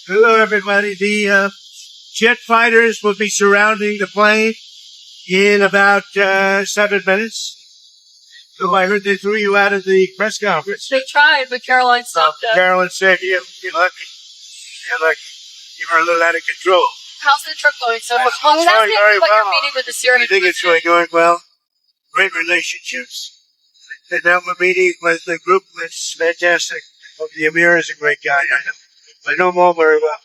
Hello, everybody. The jet fighters will be surrounding the plane in about 7 minutes. So I heard they threw you out of the press conference. They tried, but Caroline stopped them. Caroline said you're lucky. You're lucky. You were a little out of control. How's the trip going? So, It's well, going very your well. meeting with the Syrian I think it's really going well. Great relationships. And now we're meeting with the group. It's fantastic. The Amir is a great guy. I know him all very well.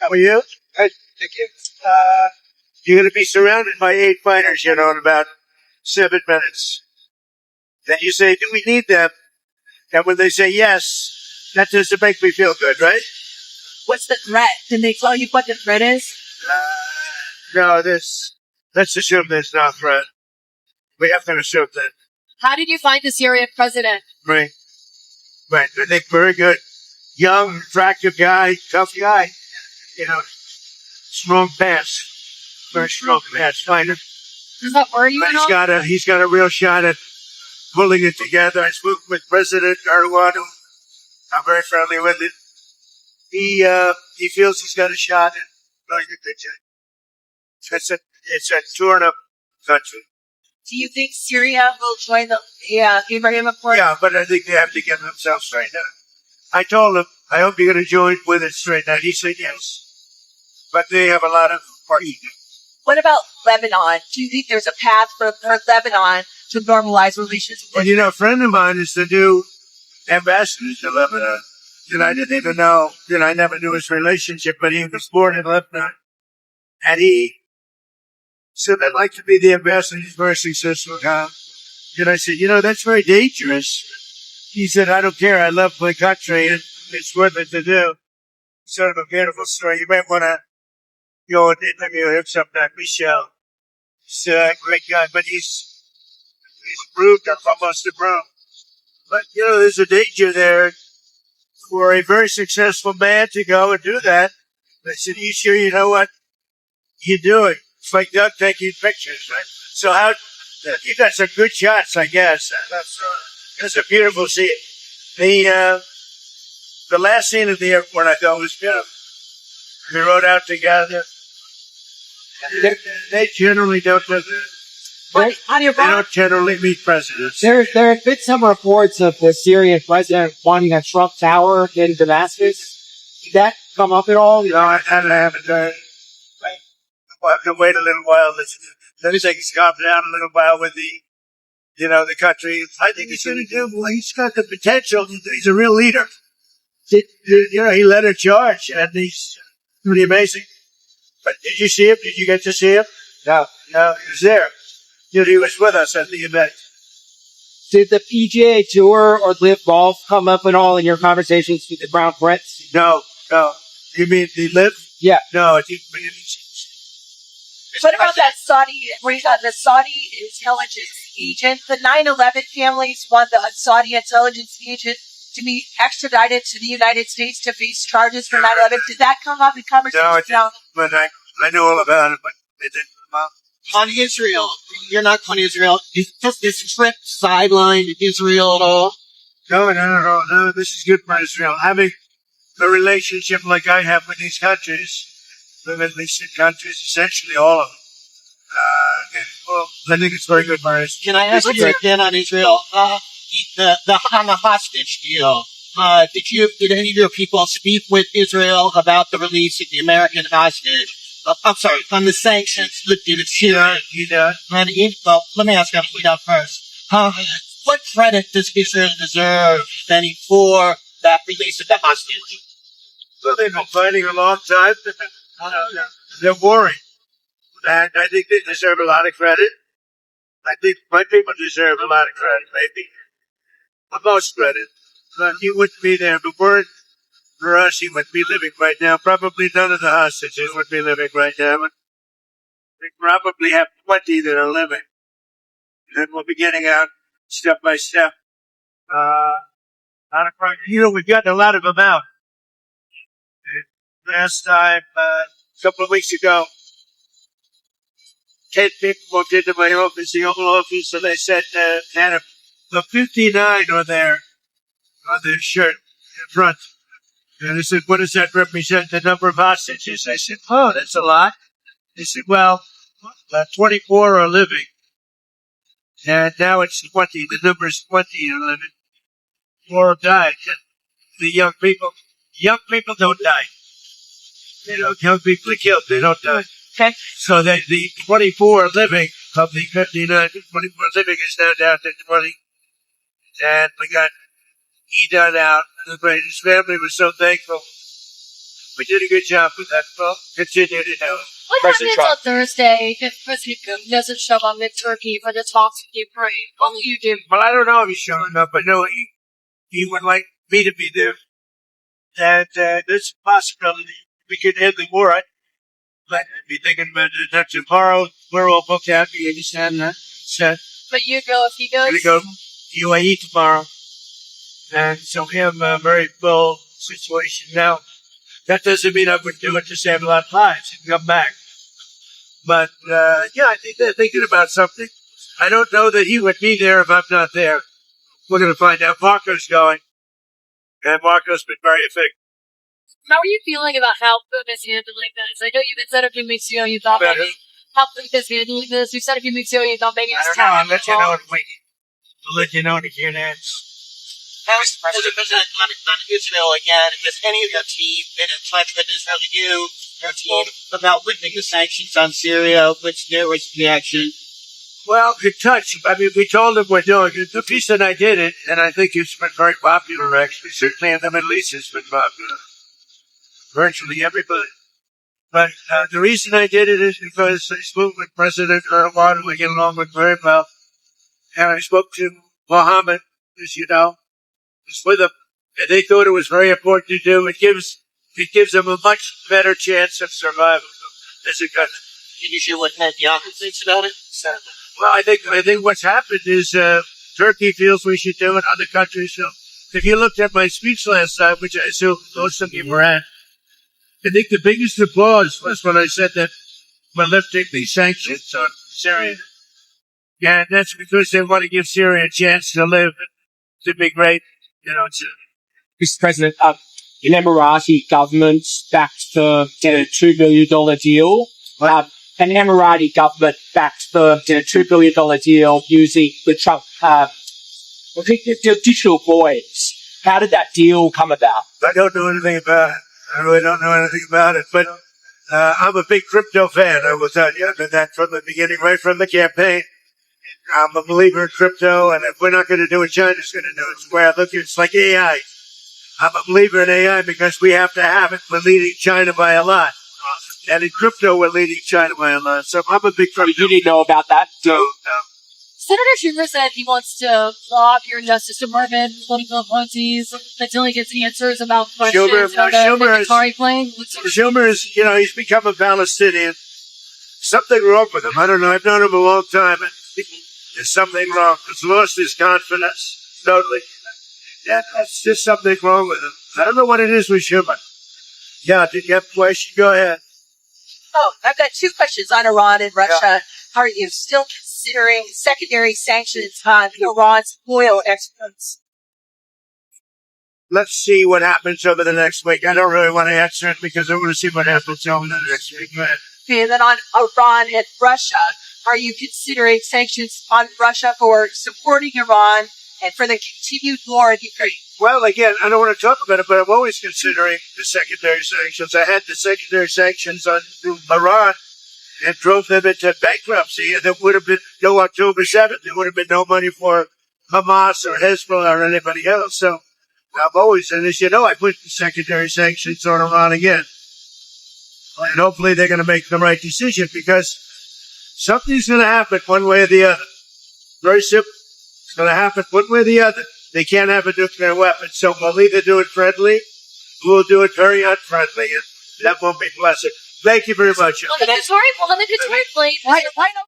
How are you? Thank you. You're going to be surrounded by 8 fighters, in about 7 minutes. Then you say, do we need them? And when they say yes, that doesn't make me feel good, right? What's the threat? Did they tell you what the threat is? No, let's assume there's no threat. We have to assume that. How did you find the Syrian president? Right. I think very good. Young, attractive guy, tough guy. Strong pass. Very strong pass finder. Does that worry you But at all? he's got a real shot at pulling it together. I spoke with President Erdogan. I'm very friendly with him. He feels he's got a shot at running a good job. It's a torn up country. Do you think Syria will join the Abraham Accord? Yeah, but I think they have to get themselves straightened out. I told him, I hope you're going to join with it straightened out. He said yes. But they have a lot of party. What about Lebanon? Do you think there's a path for Lebanon to normalize relations? Well, a friend of mine is the new ambassador to Lebanon. And I didn't even know, I never knew his relationship, but he was born in Lebanon. And he said, I'd like to be the ambassador. He's very successful guy. And I said, that's very dangerous. He said, I don't care. I love my country and it's worth it to do. Sort of a beautiful story. You might want to go and interview him sometime, Michelle. He's a great guy, but he's proved almost a pro. But, there's a danger there for a very successful man to go and do that. I said, you sure you know what you're doing? It's like Doug taking pictures, right? So you got some good shots, I guess. That's a beautiful scene. The last scene of the airport I thought was beautiful. We rode out together. They generally don't do that. They don't generally meet presidents. There have been some reports of the Syrian president wanting a Trump Tower in Damascus. Did that come up at all? No, I haven't done it. We'll have to wait a little while. Let me say he's calmed down a little while with the country. I think he's going to do. Well, he's got the potential. He's a real leader. He led a charge, and he's pretty amazing. But did you see him? Did you get to see him? No, he was there. He was with us at the event. Did the PGA Tour or LIV Golf come up at all in your conversations with the Brown Prince? No. You mean the LIV? Yeah. No, it didn't. What about that the Saudi intelligence agent? The 9/11 families want the Saudi intelligence agent to be extradited to the United States to face charges for 9/11. Did that come up in conversation? No, it didn't. But I know all about it, but it didn't come up. On Israel, you're not on Israel. Is this trip sidelined Israel at all? No. This is good for Israel. Having a relationship like I have with these countries, the Middle Eastern countries, essentially all of them. Well, I think it's very good for us. Can I ask you again on Israel? The hostage deal. Did any of your people speak with Israel about the release of the American hostage? I'm sorry, on the sanctions lifted of Syria. Let me ask you first. What credit does Israel deserve, Benny, for that release of the hostage? Well, they've been fighting a long time. They're worried. And I think they deserve a lot of credit. I think my people deserve a lot of credit, maybe. The most credit. But he wouldn't be there. If it weren't for us, he would be living right now. Probably none of the hostages would be living right now. But we probably have 20 that are living. And we'll be getting out step by step. We've gotten a lot of them out. Last time, a couple of weeks ago, 10 people walked into my office, the Oval Office, and they said, had a 59 on their shirt in front. And I said, what does that represent, the number of hostages? I said, oh, that's a lot. They said, well, 24 are living. And now it's 20. The number is 20 are living. 4 have died. The young people don't die. You know, young people are killed. They don't die. Okay. So the 24 living of the 24 living is now down to 20. And we got done out. His family was so thankful. We did a good job with that. Well, continue to do it. What happens on Thursday if President Putin doesn't show up in Turkey for the talks with Ukraine? What will you do? Well, I don't know if he's showing up. I know he would like me to be there. And there's a possibility we could end the war. I'd be thinking about it tomorrow. We're all booked out. We understand that. But you go if he goes? I'm going to go UAE tomorrow. And so we have a very full situation now. That doesn't mean I would do it to save a lot of lives and come back. But, yeah, I think they're thinking about something. I don't know that he would be there if I'm not there. We're going to find out. Marco's going. And Marco's been very effective. How are you feeling about how Putin is handling this? I know you said a few weeks ago you thought maybe how Putin is handling this. You said a few weeks ago you thought maybe it's I'll let you know in a week. I'll let you know in a few days. How's President on Israel again? Has any of your team been in touch with Israel, your team, about lifting the sanctions on Syria? What's their reaction? Well, good touch. I mean, we told them we're doing it. The reason I did it, and I think it's been very popular, actually. Certainly in the Middle East, it's been popular. Virtually everybody. But the reason I did it is because I spoke with President Erdogan, we get along with very well. And I spoke to Mohammed, as you know. I was with them. And they thought it was very important to do. It gives them a much better chance of survival as a country. Can you share what Netanyahu thinks about it? Well, I think what's happened is Turkey feels we should do it. Other countries don't. If you looked at my speech last time, which I assume most of you were at, I think the biggest applause was when I said that we're lifting the sanctions on Syria. Yeah, and that's because they want to give Syria a chance to live, to be great. You know, Mr. President, an Emirati government backed the $2 billion deal. An Emirati government backed the $2 billion deal using the Trump digital coins. How did that deal come about? I don't know anything about it. I really don't know anything about it, but I'm a big crypto fan. I will tell you. I've been that from the beginning, right from the campaign. I'm a believer in crypto, and if we're not going to do it, China's going to do it. It's the way I look at it. It's like AI. I'm a believer in AI because we have to have it. We're leading China by a lot. And in crypto, we're leading China by a lot. So I'm a big crypto. You didn't know about that? No. Senator Schumer said he wants to block your Justice Department political appointees until he gets answers about questions Schumer is, he's become a Palestinian. Something wrong with him. I don't know. I've known him a long time. There's something wrong. He's lost his confidence. Totally. Yeah, that's just something wrong with him. I don't know what it is with Schumer. Yeah, did you have a question? Go ahead. Oh, I've got 2 questions on Iran and Russia. Yeah. How are you still considering secondary sanctions on Iran's oil exports? Let's see what happens over the next week. I don't really want to answer it because I want to see what happens over the next week. Go ahead. Okay, and then on Iran and Russia, are you considering sanctions on Russia for supporting Iran and for the continued war in Ukraine? Well, again, I don't want to talk about it, but I'm always considering the secondary sanctions. I had the secondary sanctions on Iran and drove them into bankruptcy, and there would have been no October 7th. There would have been no money for Hamas or Hezbollah or anybody else. So I'm always, and as you know, I put the secondary sanctions on Iran again. And hopefully they're going to make the right decision because something's going to happen one way or the other. Very simple. It's going to happen one way or the other. They can't have a nuclear weapon. So we'll either do it friendly, we'll do it very unfriendly, and that won't be pleasant. Thank you very much. Well, the Detroit plane, why don't